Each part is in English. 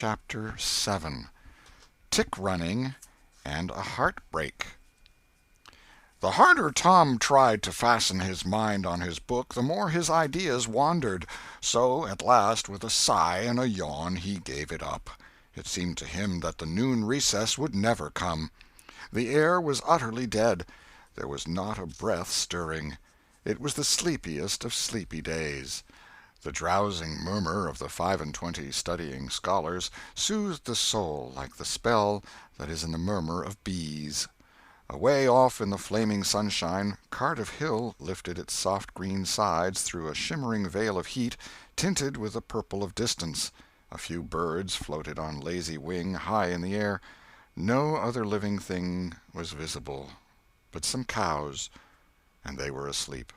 Chapter 7. Tick-running and a Heartbreak. The harder Tom tried to fasten his mind on his book, the more his ideas wandered. So, at last, with a sigh and a yawn, he gave it up. It seemed to him that the noon recess would never come. The air was utterly dead. There was not a breath stirring. It was the sleepiest of sleepy days. The drowsing murmur of the 25 studying scholars soothed the soul like the spell that is in the murmur of bees. Away off in the flaming sunshine, Cardiff Hill lifted its soft green sides through a shimmering veil of heat, tinted with the purple of distance. A few birds floated on lazy wing high in the air. No other living thing was visible but some cows, and they were asleep.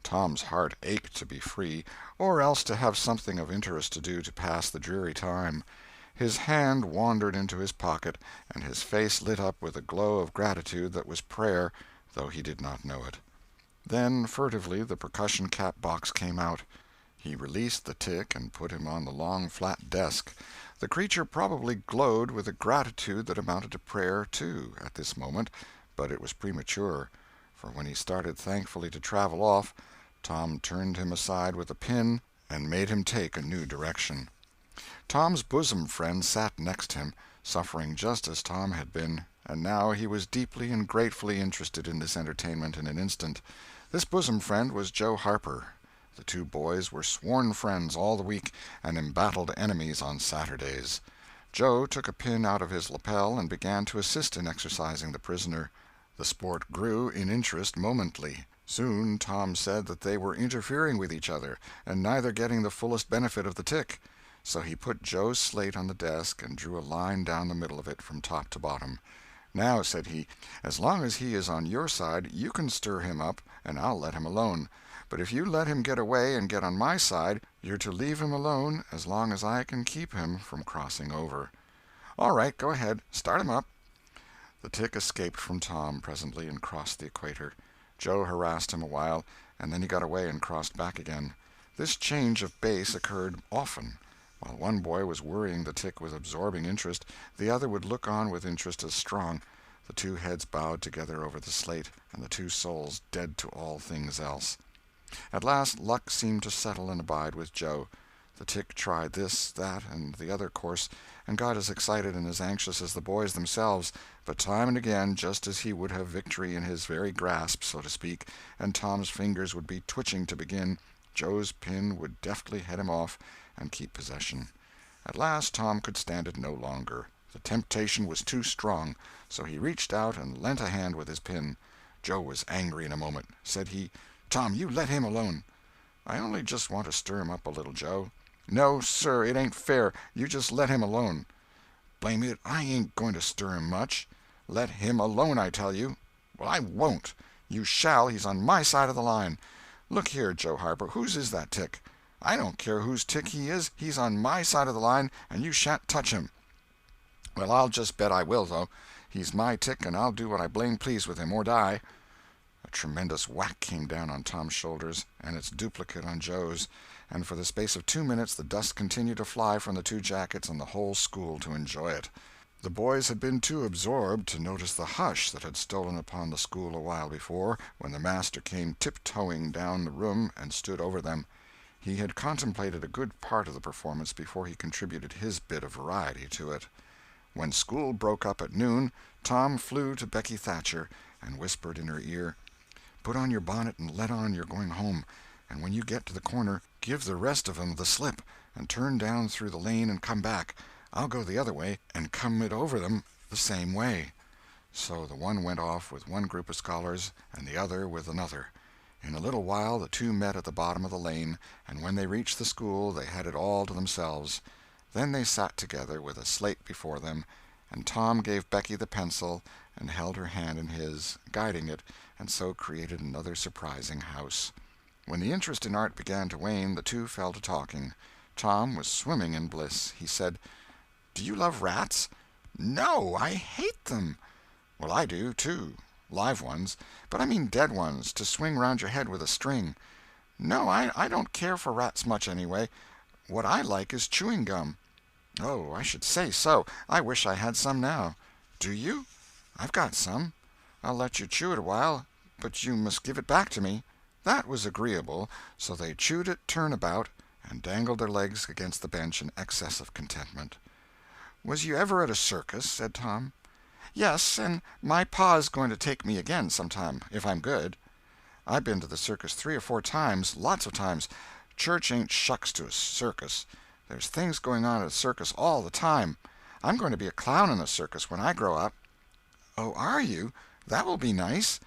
Tom's heart ached to be free, or else to have something of interest to do to pass the dreary time. His hand wandered into his pocket, and his face lit up with a glow of gratitude that was prayer, though he did not know it. Then, furtively, the percussion-cap box came out. He released the tick and put him on the long flat desk. The creature probably glowed with a gratitude that amounted to prayer, too, at this moment, but it was premature, for when he started thankfully to travel off, Tom turned him aside with a pin and made him take a new direction. Tom's bosom friend sat next him, suffering just as Tom had been, and now he was deeply and gratefully interested in this entertainment in an instant. This bosom friend was Joe Harper. The two boys were sworn friends all the week, and embattled enemies on Saturdays. Joe took a pin out of his lapel and began to assist in exercising the prisoner. The sport grew in interest momently. Soon Tom said that they were interfering with each other, and neither getting the fullest benefit of the tick. So he put Joe's slate on the desk and drew a line down the middle of it from top to bottom. "Now," said he, "as long as he is on your side, you can stir him up, and I'll let him alone. But if you let him get away and get on my side, you're to leave him alone as long as I can keep him from crossing over." "All right, go ahead. Start him up." The tick escaped from Tom presently and crossed the equator. Joe harassed him a while, and then he got away and crossed back again. This change of base occurred often. While one boy was worrying the tick with absorbing interest, the other would look on with interest as strong. The two heads bowed together over the slate, and the two souls dead to all things else. At last luck seemed to settle and abide with Joe. The tick tried this, that, and the other course, and got as excited and as anxious as the boys themselves, but time and again, just as he would have victory in his very grasp, so to speak, and Tom's fingers would be twitching to begin, Joe's pin would deftly head him off and keep possession. At last Tom could stand it no longer. The temptation was too strong, so he reached out and lent a hand with his pin. Joe was angry in a moment. Said he, "Tom, you let him alone." "I only just want to stir him up a little, Joe." "No, sir, it ain't fair. You just let him alone." "Blame it, I ain't going to stir him much." "Let him alone, I tell you." "Well, I won't." "You shall. He's on my side of the line." "Look here, Joe Harper, whose is that tick?" "I don't care whose tick he is. He's on my side of the line, and you shan't touch him." "Well, I'll just bet I will, though. He's my tick, and I'll do what I blame please with him, or die." A tremendous whack came down on Tom's shoulders, and its duplicate on Joe's, and for the space of 2 minutes the dust continued to fly from the two jackets and the whole school to enjoy it. The boys had been too absorbed to notice the hush that had stolen upon the school a while before, when the master came tiptoeing down the room and stood over them. He had contemplated a good part of the performance before he contributed his bit of variety to it. When school broke up at noon, Tom flew to Becky Thatcher and whispered in her ear, "Put on your bonnet and let on you're going home, and when you get to the corner, give the rest of 'em the slip, and turn down through the lane and come back. I'll go the other way, and come it over them the same way." So the one went off with one group of scholars, and the other with another. In a little while the two met at the bottom of the lane, and when they reached the school they had it all to themselves. Then they sat together with a slate before them, and Tom gave Becky the pencil and held her hand in his, guiding it, and so created another surprising house. When the interest in art began to wane, the two fell to talking. Tom was swimming in bliss. He said, "Do you love rats?" "No, I hate them." "Well, I do, too. Live ones. But I mean dead ones, to swing round your head with a string." "No, I don't care for rats much, anyway. What I like is chewing gum." "Oh, I should say so. I wish I had some now." "Do you? I've got some. I'll let you chew it a while, but you must give it back to me." That was agreeable, so they chewed it turn about, and dangled their legs against the bench in excess of contentment. "Was you ever at a circus?" said Tom. "Yes, and my pa's going to take me again sometime, if I'm good. I've been to the circus 3 or 4 times, lots of times. Church ain't shucks to a circus. There's things going on at a circus all the time. I'm going to be a clown in a circus when I grow up." "Oh, are you? That will be nice.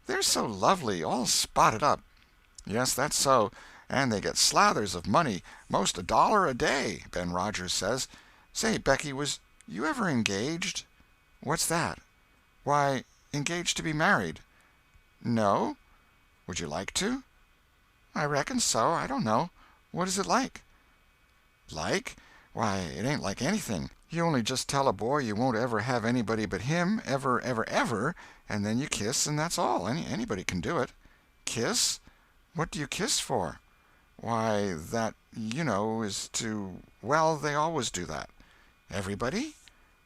They're so lovely, all spotted up." "Yes, that's so. And they get slathers of money, most $1 a day, Ben Rogers says. Say, Becky, was you ever engaged?" "What's that?" "Why, engaged to be married." "No? Would you like to?" "I reckon so. I don't know. What is it like?" "Like? Why, it ain't like anything. You only just tell a boy you won't ever have anybody but him, ever, ever, ever, and then you kiss, and that's all. Anybody can do it." "Kiss? What do you kiss for?" "Why, that, is to— well, they always do that." "Everybody?"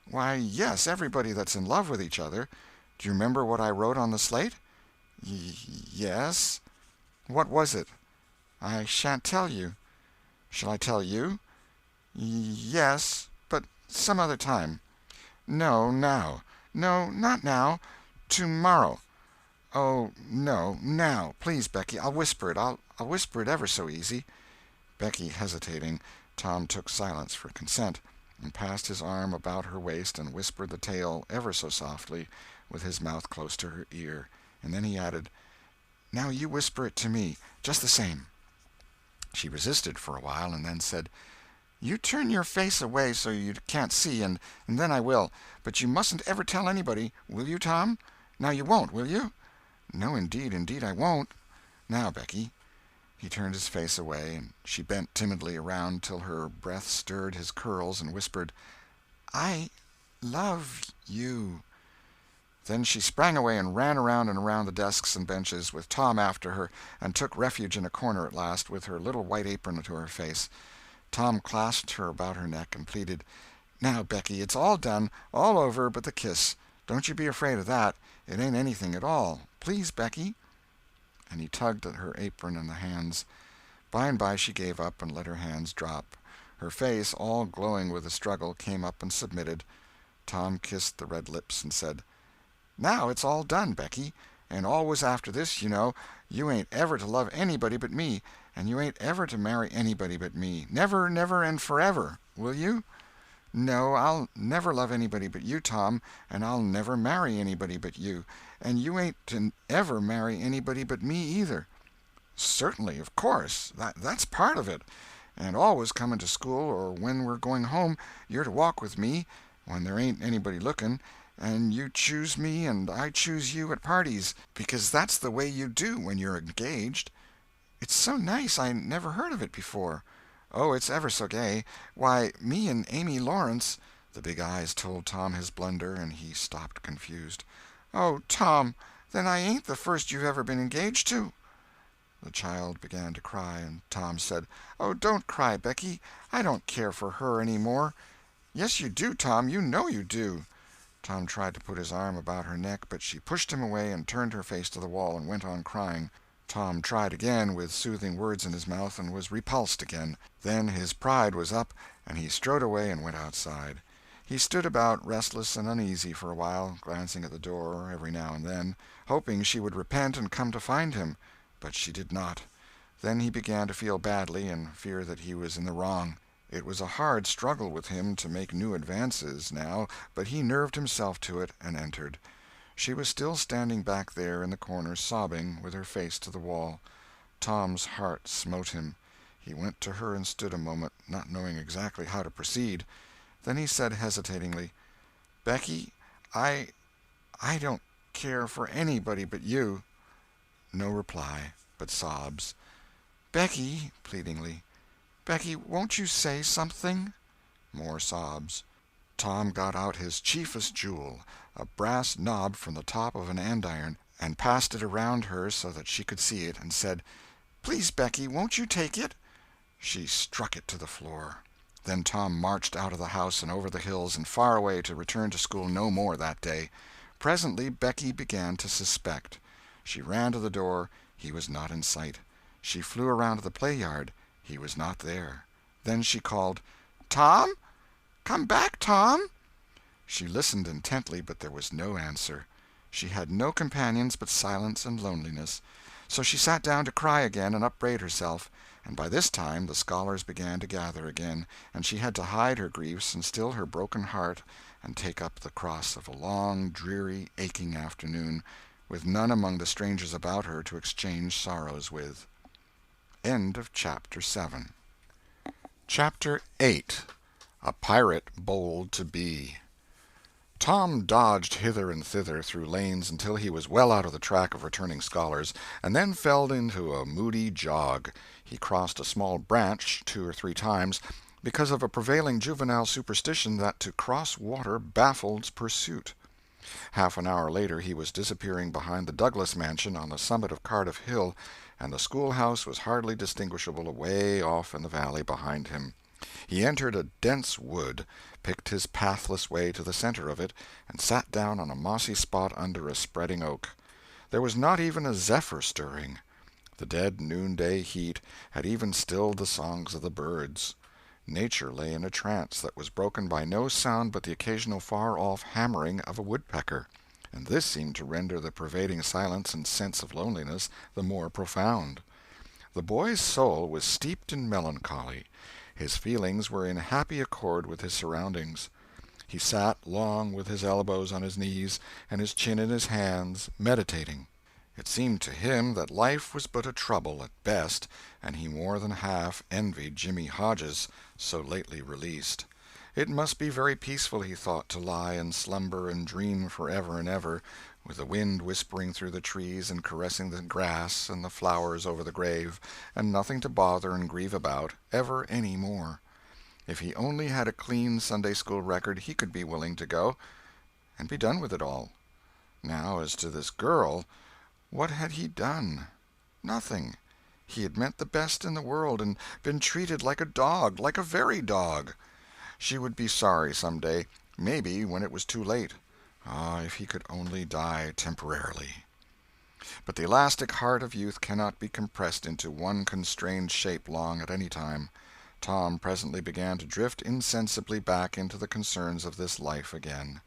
"Why, yes, everybody that's in love with each other. Do you remember what I wrote on the slate?" Yes." "What was it?" "I shan't tell you." "Shall I tell you?" Yes, but some other time." "No, now." "No, not now. Tomorrow." "Oh, no, now. Please, Becky, I'll whisper it. I'll whisper it ever so easy." Becky hesitating, Tom took silence for consent, and passed his arm about her waist and whispered the tale ever so softly, with his mouth close to her ear, and then he added, "Now you whisper it to me, just the same." She resisted for a while, and then said, "You turn your face away so you can't see, and then I will. But you mustn't ever tell anybody, will you, Tom? Now you won't, will you?" "No, indeed, I won't. Now, Becky." He turned his face away, and she bent timidly around till her breath stirred his curls, and whispered, "I love you." Then she sprang away and ran around and around the desks and benches, with Tom after her, and took refuge in a corner at last, with her little white apron to her face. Tom clasped her about her neck and pleaded, "Now, Becky, it's all done, all over but the kiss. Don't you be afraid of that. It ain't anything at all. Please, Becky." And he tugged at her apron and the hands. By and by she gave up and let her hands drop. Her face, all glowing with the struggle, came up and submitted. Tom kissed the red lips and said, "Now it's all done, Becky, and always after this, you ain't ever to love anybody but me, and you ain't ever to marry anybody but me, never, never, and forever. Will you?" "No, I'll never love anybody but you, Tom, and I'll never marry anybody but you, and you ain't to ever marry anybody but me, either." "Certainly, of course. That's part of it. And always coming to school, or when we're going home, you're to walk with me, when there ain't anybody looking, and you choose me and I choose you at parties, because that's the way you do when you're engaged." "It's so nice. I never heard of it before." "Oh, it's ever so gay. Why, me and Amy Lawrence—" The big eyes told Tom his blunder, and he stopped confused. "Oh, Tom, then I ain't the first you've ever been engaged to." The child began to cry, and Tom said, "Oh, don't cry, Becky. I don't care for her any more." "Yes, you do, Tom. You know you do." Tom tried to put his arm about her neck, but she pushed him away and turned her face to the wall and went on crying. Tom tried again, with soothing words in his mouth, and was repulsed again. Then his pride was up, and he strode away and went outside. He stood about, restless and uneasy, for a while, glancing at the door every now and then, hoping she would repent and come to find him. But she did not. Then he began to feel badly, and fear that he was in the wrong. It was a hard struggle with him to make new advances, now, but he nerved himself to it, and entered. She was still standing back there in the corner, sobbing, with her face to the wall. Tom's heart smote him. He went to her and stood a moment, not knowing exactly how to proceed. Then he said hesitatingly, "Becky, I don't care for anybody but you." No reply, but sobs. "Becky," pleadingly, "Becky, won't you say something?" More sobs. Tom got out his chiefest jewel, a brass knob from the top of an andiron, and passed it around her so that she could see it, and said, "Please, Becky, won't you take it?" She struck it to the floor. Then Tom marched out of the house and over the hills and far away to return to school no more that day. Presently Becky began to suspect. She ran to the door. He was not in sight. She flew around to the play-yard. He was not there. Then she called, "Tom? Come back, Tom!" She listened intently, but there was no answer. She had no companions but silence and loneliness. So she sat down to cry again and upbraid herself, and by this time the scholars began to gather again, and she had to hide her griefs and still her broken heart and take up the cross of a long, dreary, aching afternoon, with none among the strangers about her to exchange sorrows with. End of Chapter 7. Chapter 8. A Pirate Bold to Be. Tom dodged hither and thither through lanes until he was well out of the track of returning scholars, and then fell into a moody jog. He crossed a small branch 2 or 3 times, because of a prevailing juvenile superstition that to cross water baffles pursuit. Half an hour later he was disappearing behind the Douglas mansion on the summit of Cardiff Hill, and the schoolhouse was hardly distinguishable away off in the valley behind him. He entered a dense wood, picked his pathless way to the center of it, and sat down on a mossy spot under a spreading oak. There was not even a zephyr stirring. The dead noonday heat had even stilled the songs of the birds. Nature lay in a trance that was broken by no sound but the occasional far-off hammering of a woodpecker, and this seemed to render the pervading silence and sense of loneliness the more profound. The boy's soul was steeped in melancholy. His feelings were in happy accord with his surroundings. He sat long with his elbows on his knees and his chin in his hands, meditating. It seemed to him that life was but a trouble at best, and he more than half envied Jimmy Hodges, so lately released. It must be very peaceful, he thought, to lie and slumber and dream forever and ever, with the wind whispering through the trees and caressing the grass and the flowers over the grave, and nothing to bother and grieve about, ever any more. If he only had a clean Sunday-school record, he could be willing to go, and be done with it all. Now, as to this girl, what had he done? Nothing. He had meant the best in the world, and been treated like a dog, like a very dog. She would be sorry some day, maybe when it was too late. Ah, if he could only die temporarily. But the elastic heart of youth cannot be compressed into one constrained shape long at any time. Tom presently began to drift insensibly back into the concerns of this life again.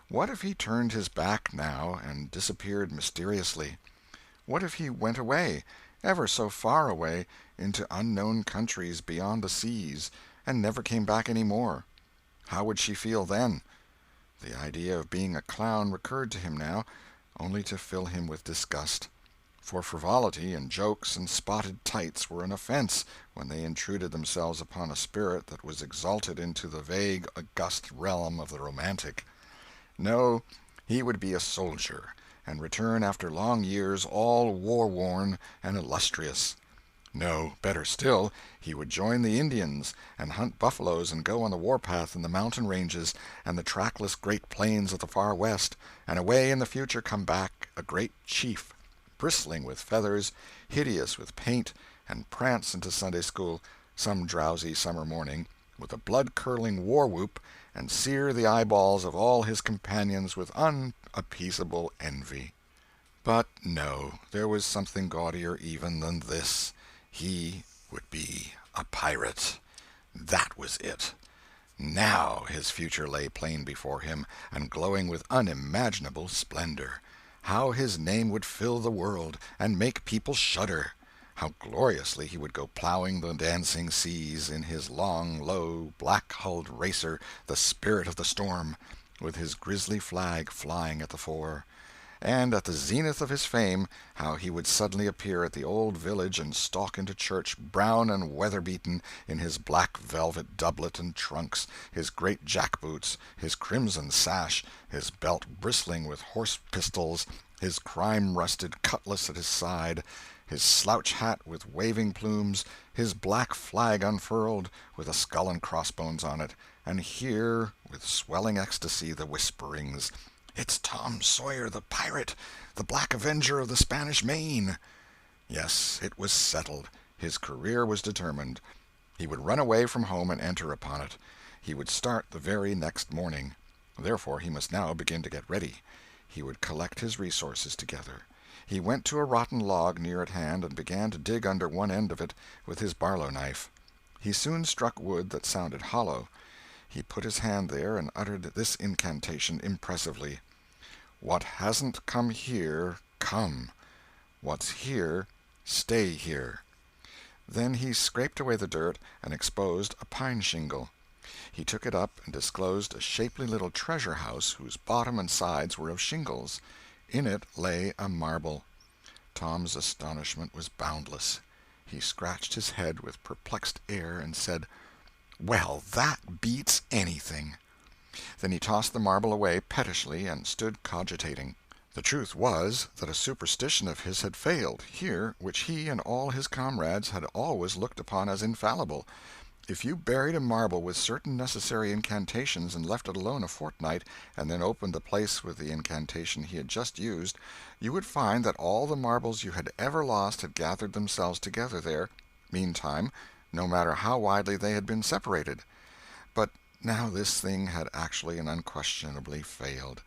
What if he turned his back now and disappeared mysteriously? What if he went away, ever so far away, into unknown countries beyond the seas, and never came back any more? How would she feel then? The idea of being a clown recurred to him now, only to fill him with disgust. For frivolity and jokes and spotted tights were an offense when they intruded themselves upon a spirit that was exalted into the vague, august realm of the romantic. No, he would be a soldier, and return after long years all war-worn and illustrious. No, better still, he would join the Indians, and hunt buffaloes and go on the warpath in the mountain ranges and the trackless great plains of the far west, and away in the future come back a great chief, bristling with feathers, hideous with paint, and prance into Sunday school some drowsy summer morning, with a blood-curdling war-whoop, and sear the eyeballs of all his companions with unappeasable envy. But no, there was something gaudier even than this. He would be a pirate. That was it. Now his future lay plain before him, and glowing with unimaginable splendor. How his name would fill the world, and make people shudder! How gloriously he would go plowing the dancing seas in his long, low, black-hulled racer, the Spirit of the Storm, with his grisly flag flying at the fore. And at the zenith of his fame, how he would suddenly appear at the old village and stalk into church, brown and weather-beaten, in his black velvet doublet and trunks, his great jack-boots, his crimson sash, his belt bristling with horse-pistols, his crime-rusted cutlass at his side, his slouch hat with waving plumes, his black flag unfurled, with a skull and crossbones on it, and hear, with swelling ecstasy, the whisperings, "It's Tom Sawyer the pirate, the Black Avenger of the Spanish Main." Yes, it was settled. His career was determined. He would run away from home and enter upon it. He would start the very next morning. Therefore he must now begin to get ready. He would collect his resources together. He went to a rotten log near at hand and began to dig under one end of it with his barlow knife. He soon struck wood that sounded hollow. He put his hand there and uttered this incantation impressively: "What hasn't come here, come. What's here, stay here." Then he scraped away the dirt and exposed a pine shingle. He took it up and disclosed a shapely little treasure house whose bottom and sides were of shingles. In it lay a marble. Tom's astonishment was boundless. He scratched his head with perplexed air and said, "Well, that beats anything." Then he tossed the marble away pettishly and stood cogitating. The truth was that a superstition of his had failed, here, which he and all his comrades had always looked upon as infallible. If you buried a marble with certain necessary incantations and left it alone a fortnight, and then opened the place with the incantation he had just used, you would find that all the marbles you had ever lost had gathered themselves together there, meantime, no matter how widely they had been separated. But now this thing had actually and unquestionably failed.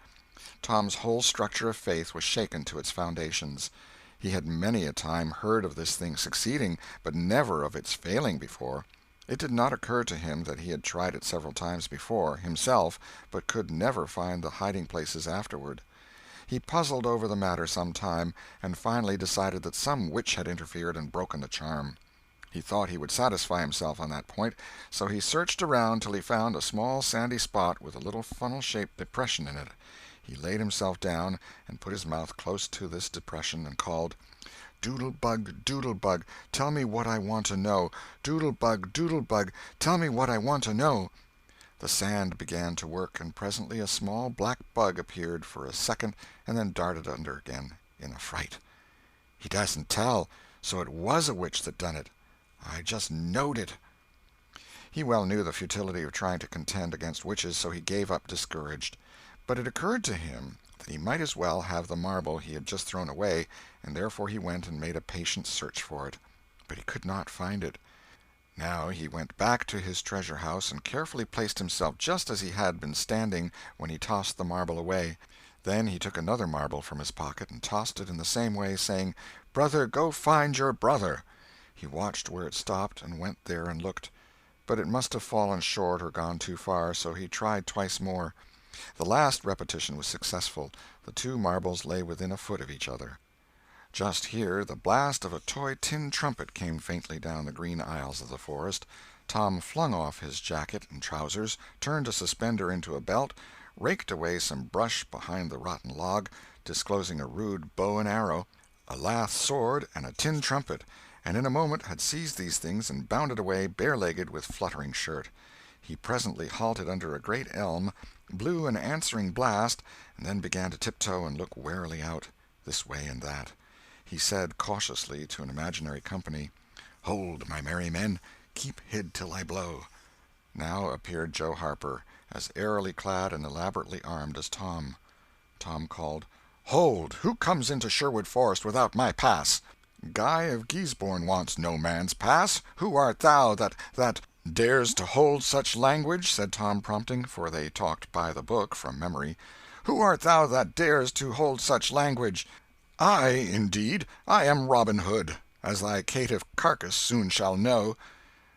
Tom's whole structure of faith was shaken to its foundations. He had many a time heard of this thing succeeding, but never of its failing before. It did not occur to him that he had tried it several times before, himself, but could never find the hiding-places afterward. He puzzled over the matter some time, and finally decided that some witch had interfered and broken the charm. He thought he would satisfy himself on that point, so he searched around till he found a small sandy spot with a little funnel-shaped depression in it. He laid himself down and put his mouth close to this depression and called, "Doodle-bug, doodle-bug, tell me what I want to know. Doodle-bug, doodle-bug, tell me what I want to know." The sand began to work, and presently a small black bug appeared for a second and then darted under again in a fright. "He doesn't tell, so it was a witch that done it. I just knowed it." He well knew the futility of trying to contend against witches, so he gave up discouraged. But it occurred to him that he might as well have the marble he had just thrown away, and therefore he went and made a patient search for it. But he could not find it. Now he went back to his treasure house and carefully placed himself just as he had been standing when he tossed the marble away. Then he took another marble from his pocket and tossed it in the same way, saying, "Brother, go find your brother." He watched where it stopped, and went there and looked. But it must have fallen short or gone too far, so he tried twice more. The last repetition was successful. The two marbles lay within a foot of each other. Just here the blast of a toy tin trumpet came faintly down the green aisles of the forest. Tom flung off his jacket and trousers, turned a suspender into a belt, raked away some brush behind the rotten log, disclosing a rude bow and arrow, a lath sword, and a tin trumpet, and in a moment had seized these things and bounded away bare-legged with fluttering shirt. He presently halted under a great elm, blew an answering blast, and then began to tiptoe and look warily out, this way and that. He said cautiously to an imaginary company, "Hold, my merry men, keep hid till I blow." Now appeared Joe Harper, as airily clad and elaborately armed as Tom. Tom called, "Hold! Who comes into Sherwood Forest without my pass?" "Guy of Guisborne wants no man's pass. Who art thou that dares to hold such language?" said Tom, prompting, for they talked by the book from memory. "Who art thou that dares to hold such language?" "I, indeed. I am Robin Hood, as thy caitiff carcass soon shall know."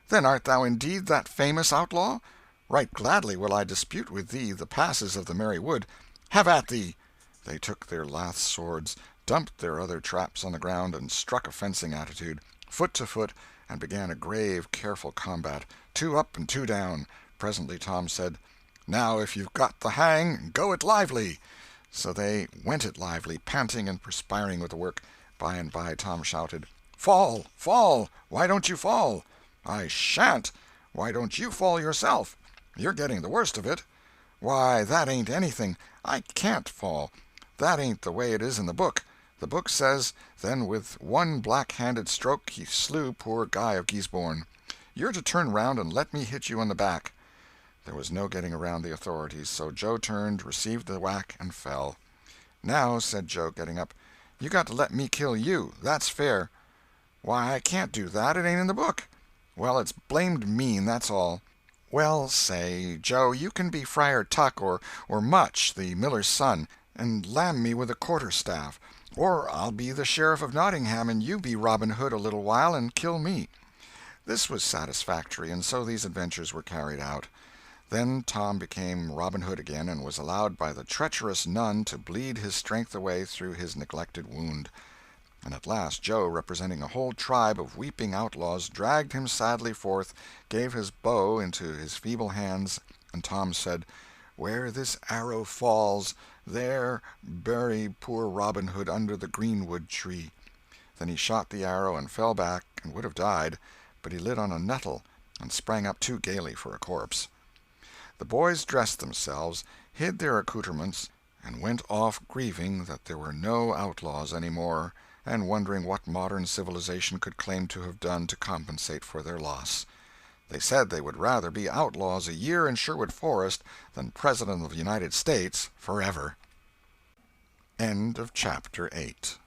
"Then art thou indeed that famous outlaw? Right gladly will I dispute with thee the passes of the merry wood. Have at thee!" They took their lath swords, dumped their other traps on the ground, and struck a fencing attitude, foot to foot, and began a grave, careful combat, two up and two down. Presently Tom said, "Now if you've got the hang, go it lively." So they went it lively, panting and perspiring with the work. By and by Tom shouted, "Fall! Fall! Why don't you fall?" "I shan't." "Why don't you fall yourself?" "You're getting the worst of it." "Why, that ain't anything. I can't fall. That ain't the way it is in the book. The book says, then with one black-handed stroke he slew poor Guy of Guisborne. You're to turn round and let me hit you on the back." There was no getting around the authorities, so Joe turned, received the whack, and fell. "Now," said Joe, getting up, "you got to let me kill you. That's fair." "Why, I can't do that. It ain't in the book." Well, it's blamed mean, that's all." "Well, say, Joe, you can be Friar Tuck or Much, the miller's son, and lam me with a quarter-staff. Or I'll be the Sheriff of Nottingham, and you be Robin Hood a little while, and kill me." This was satisfactory, and so these adventures were carried out. Then Tom became Robin Hood again, and was allowed by the treacherous nun to bleed his strength away through his neglected wound. And at last Joe, representing a whole tribe of weeping outlaws, dragged him sadly forth, gave his bow into his feeble hands, and Tom said, "Where this arrow falls, there bury poor Robin Hood under the greenwood tree." Then he shot the arrow and fell back, and would have died, but he lit on a nettle, and sprang up too gaily for a corpse. The boys dressed themselves, hid their accoutrements, and went off grieving that there were no outlaws any more, and wondering what modern civilization could claim to have done to compensate for their loss. They said they would rather be outlaws a year in Sherwood Forest than President of the United States forever. End of chapter 8.